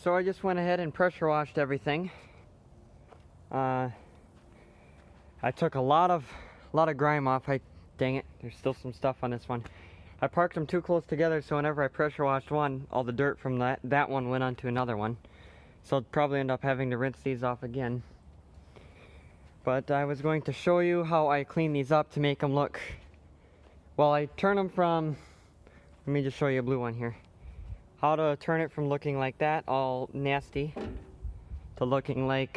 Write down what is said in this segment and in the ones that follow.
So I just went ahead and pressure washed everything. I took a lot of grime off. Dang it, there's still some stuff on this one. I parked them too close together, so whenever I pressure washed one, all the dirt from that one went onto another one. So I'll probably end up having to rinse these off again. But I was going to show you how I clean these up to make them look, well, I turn them from, let me just show you a blue one here. How to turn it from looking like that, all nasty, to looking like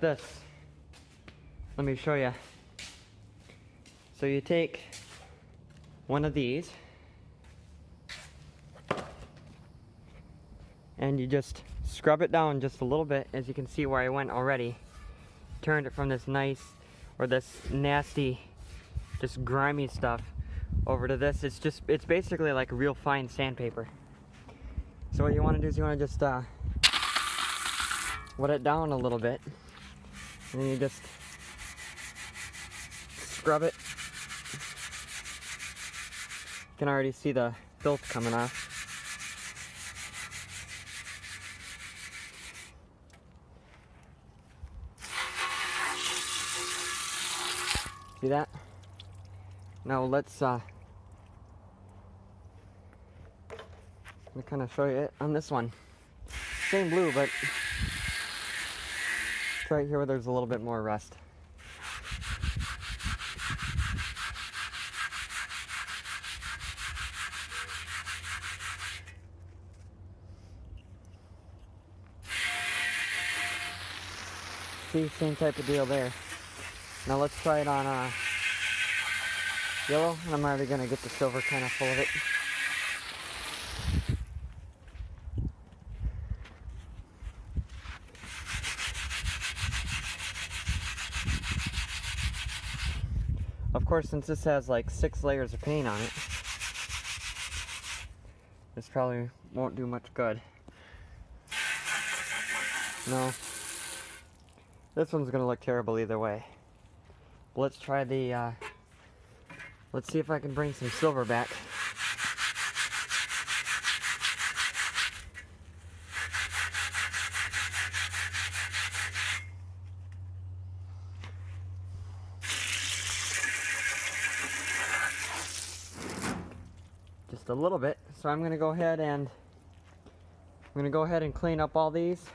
this. Let me show you. So you take one of these and you just scrub it down just a little bit, as you can see where I went already. Turned it from this nice, or this nasty, just grimy stuff over to this. It's basically like real fine sandpaper. So what you want to do is you want to just wet it down a little bit, and then you just scrub it. You can already see the filth coming off. See that? Now let's kind of show you it on this one. Same blue, but it's right here where there's a little bit more rust. See, same type of deal there. Now let's try it on yellow, and I'm already gonna get the silver kind of full of it. Of course, since this has like 6 layers of paint on it, this probably won't do much good. No. This one's gonna look terrible either way. Let's try the, let's see if I can bring some silver back. Just a little bit. So I'm gonna go ahead and clean up all these.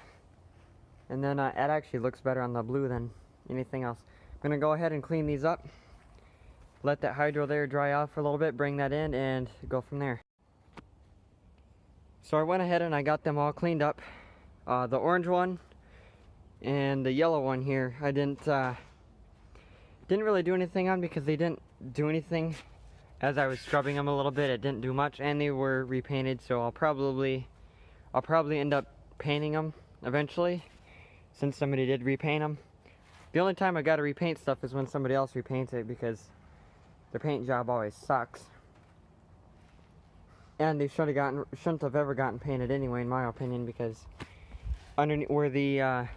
And then it actually looks better on the blue than anything else. I'm gonna go ahead and clean these up. Let that hydro there dry off for a little bit, bring that in, and go from there. So I went ahead and I got them all cleaned up. The orange one and the yellow one here, I didn't really do anything on because they didn't do anything. As I was scrubbing them a little bit, it didn't do much, and they were repainted, so I'll probably end up painting them eventually, since somebody did repaint them. The only time I gotta repaint stuff is when somebody else repaints it, because their paint job always sucks. And they shouldn't have ever gotten painted anyway, in my opinion, because underneath where the, I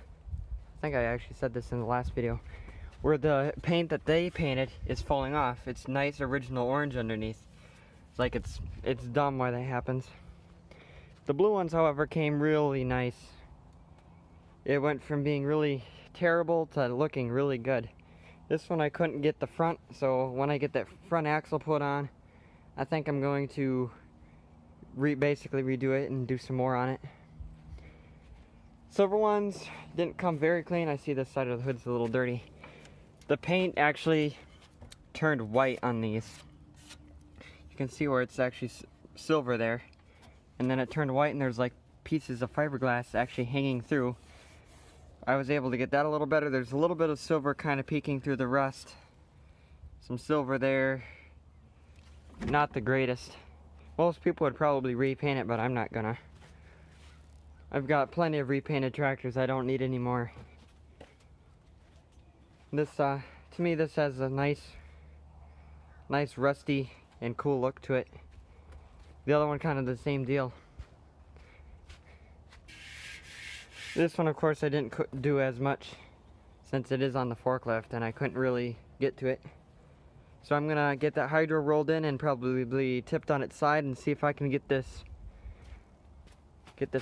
think I actually said this in the last video, where the paint that they painted is falling off. It's nice original orange underneath. It's like it's dumb why that happens. The blue ones, however, came really nice. It went from being really terrible to looking really good. This one I couldn't get the front, so when I get that front axle put on, I think I'm going to basically redo it and do some more on it. Silver ones didn't come very clean. I see this side of the hood's a little dirty. The paint actually turned white on these. You can see where it's actually silver there. And then it turned white, and there's like pieces of fiberglass actually hanging through. I was able to get that a little better. There's a little bit of silver kind of peeking through the rust. Some silver there. Not the greatest. Most people would probably repaint it, but I'm not gonna. I've got plenty of repainted tractors. I don't need any more. This, to me, this has a nice rusty and cool look to it. The other one kind of the same deal. This one, of course, I didn't do as much since it is on the forklift and I couldn't really get to it. So I'm gonna get that hydro rolled in and probably tipped on its side and see if I can get this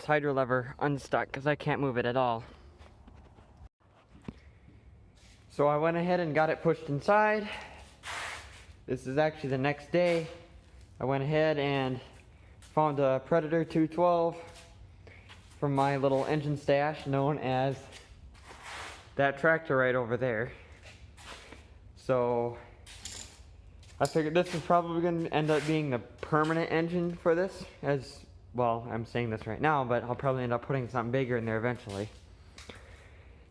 hydro lever unstuck, because I can't move it at all. So I went ahead and got it pushed inside. This is actually the next day. I went ahead and found a Predator 212 from my little engine stash known as that tractor right over there. So I figured this is probably going to end up being the permanent engine for this, as well, I'm saying this right now, but I'll probably end up putting something bigger in there eventually.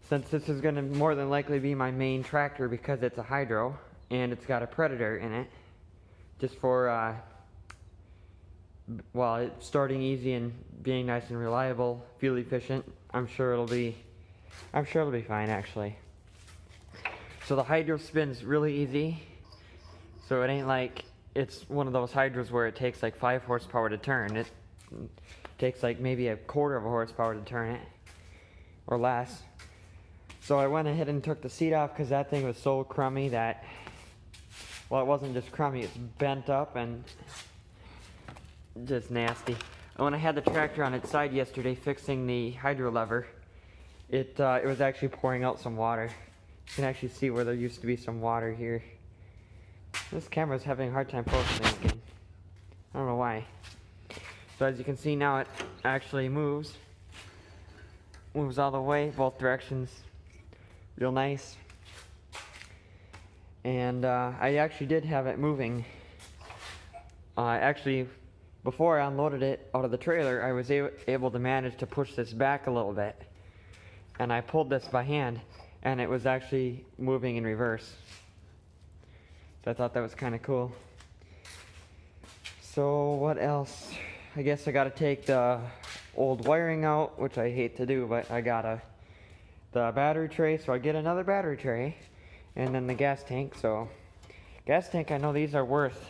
Since this is going to more than likely be my main tractor because it's a hydro and it's got a Predator in it, just for well, it's starting easy and being nice and reliable, fuel efficient. I'm sure it'll be fine actually. So the hydro spins really easy. So it ain't like it's one of those hydros where it takes like 5 horsepower to turn. It takes like maybe 1/4 of a horsepower to turn it, or less. So I went ahead and took the seat off because that thing was so crummy that, well, it wasn't just crummy, it's bent up and just nasty. And when I had the tractor on its side yesterday fixing the hydro lever, it was actually pouring out some water. You can actually see where there used to be some water here. This camera's having a hard time focusing again. I don't know why. So as you can see now, it actually moves all the way, both directions, real nice. And I actually did have it moving. Actually, before I unloaded it out of the trailer, I was able to manage to push this back a little bit. And I pulled this by hand, and it was actually moving in reverse. So I thought that was kind of cool. So what else? I guess I gotta take the old wiring out, which I hate to do, but I gotta. The battery tray, so I get another battery tray, and then the gas tank. So gas tank, I know these are worth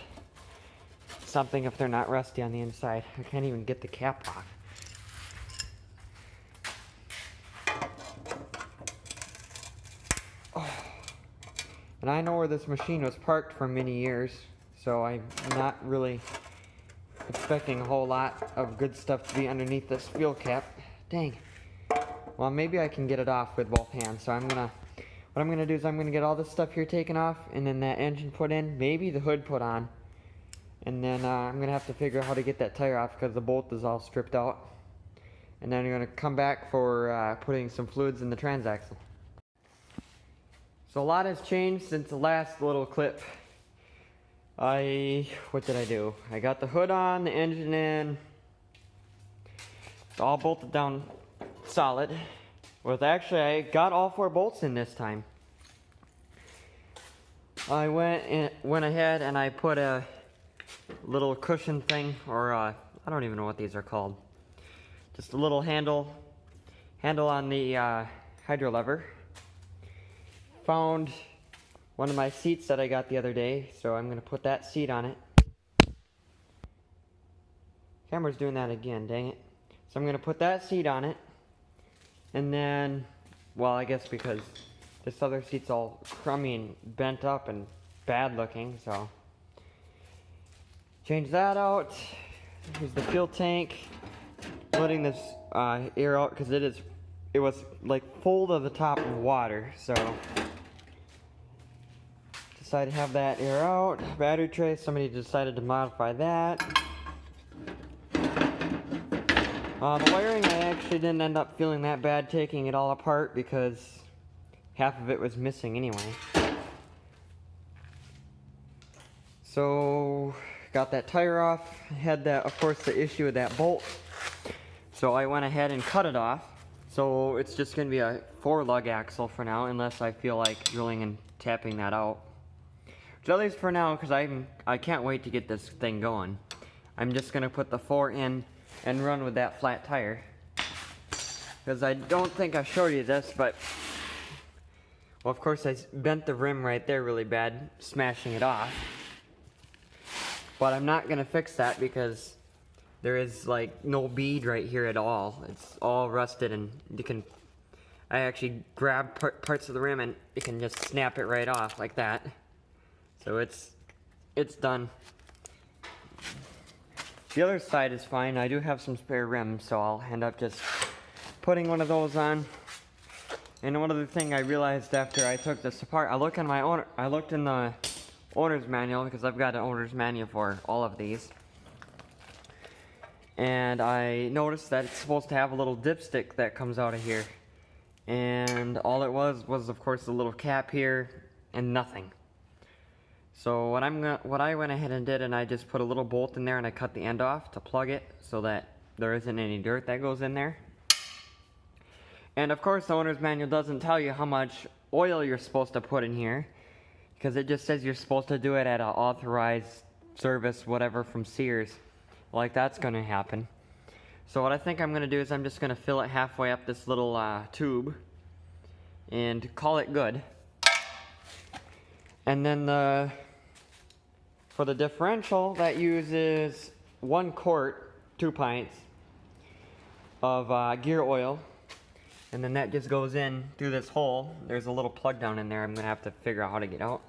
something if they're not rusty on the inside. I can't even get the cap off. Oh. And I know where this machine was parked for many years, so I'm not really expecting a whole lot of good stuff to be underneath this fuel cap. Dang. Well, maybe I can get it off with both hands. So what I'm gonna do is I'm gonna get all this stuff here taken off, and then that engine put in, maybe the hood put on, and then I'm gonna have to figure out how to get that tire off because the bolt is all stripped out. And then I'm gonna come back for putting some fluids in the transaxle. So a lot has changed since the last little clip. What did I do? I got the hood on, the engine in. It's all bolted down solid. Actually, I got all 4 bolts in this time. I went ahead and I put a little cushion thing, or I don't even know what these are called. Just a little handle on the hydro lever. Found one of my seats that I got the other day, so I'm going to put that seat on it. Camera's doing that again, dang it. So I'm going to put that seat on it, and then, well, I guess because this other seat's all crummy and bent up and bad looking, so change that out. Here's the fuel tank. Letting this air out because it was like full to the top of water, so decided to have that air out. Battery tray, somebody decided to modify that. The wiring, I actually didn't end up feeling that bad taking it all apart because half of it was missing anyway. So got that tire off. Had that, of course, the issue with that bolt. So I went ahead and cut it off. So it's just going to be a 4-lug axle for now, unless I feel like drilling and tapping that out. Which at least for now, because I can't wait to get this thing going. I'm just going to put the 4 in and run with that flat tire. Because I don't think I showed you this, but, well, of course I bent the rim right there really bad, smashing it off. But I'm not going to fix that because there is like no bead right here at all. It's all rusted, and I actually grab parts of the rim and you can just snap it right off like that. So it's it's done. The other side is fine. I do have some spare rims, so I'll end up just putting one of those on. And one other thing I realized after I took this apart, I looked in the owner's manual, because I've got an owner's manual for all of these. And I noticed that it's supposed to have a little dipstick that comes out of here. And all it was of course a little cap here and nothing. So what I went ahead and did, and I just put a little bolt in there and I cut the end off to plug it so that there isn't any dirt that goes in there. And of course the owner's manual doesn't tell you how much oil you're supposed to put in here, because it just says you're supposed to do it at an authorized service, whatever, from Sears. Like that's gonna happen. So what I think I'm gonna do is I'm just gonna fill it halfway up this little tube and call it good. And then for the differential, that uses 1 quart, 2 pints of gear oil. And then that just goes in through this hole. There's a little plug down in there. I'm gonna have to figure out how to get out.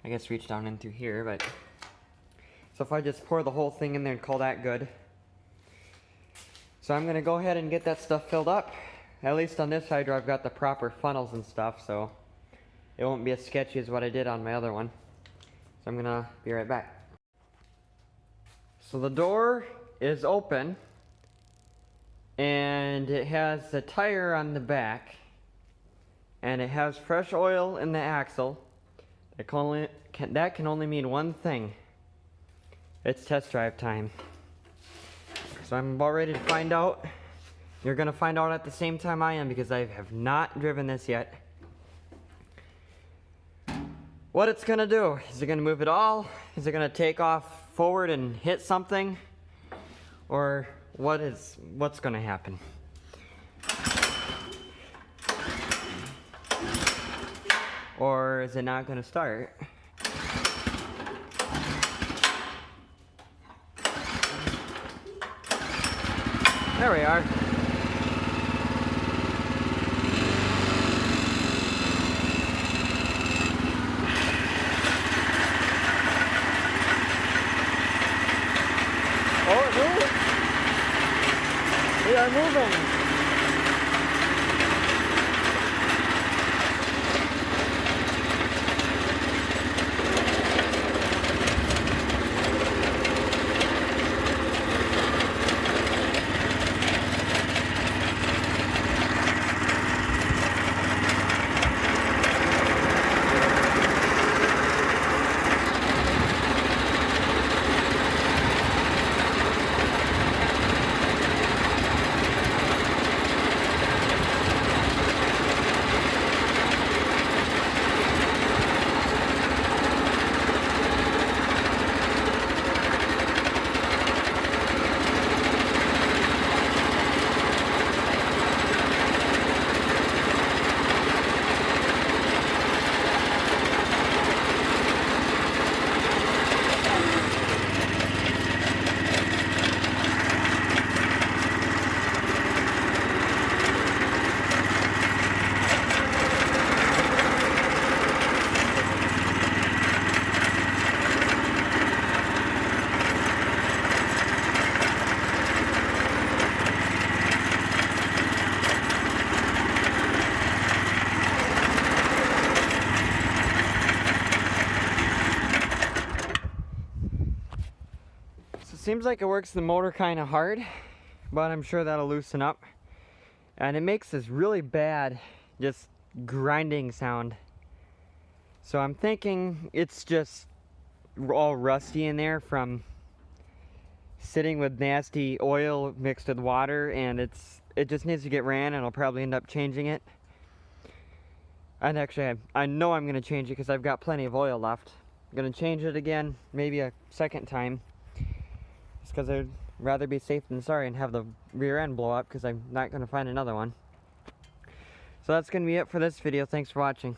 I guess reach down in through here, but. So if I just pour the whole thing in there and call that good. So I'm gonna go ahead and get that stuff filled up. At least on this hydro I've got the proper funnels and stuff, so it won't be as sketchy as what I did on my other one. So I'm gonna be right back. So the door is open. And it has a tire on the back, and it has fresh oil in the axle. That can only mean one thing. It's test drive time. So I'm about ready to find out. You're gonna find out at the same time I am, because I have not driven this yet. What it's gonna do. Is it gonna move at all? Is it gonna take off forward and hit something? Or what's gonna happen? Or is it not gonna start? There we are. Oh, it moved. We are moving. Seems like it works the motor kind of hard, but I'm sure that'll loosen up. And it makes this really bad, just grinding sound. So I'm thinking it's just all rusty in there from sitting with nasty oil mixed with water, and it just needs to get ran, and I'll probably end up changing it. And actually, I know I'm going to change it because I've got plenty of oil left. I'm going to change it again, maybe a second time. Just because I'd rather be safe than sorry and have the rear end blow up, because I'm not going to find another one. So that's going to be it for this video. Thanks for watching.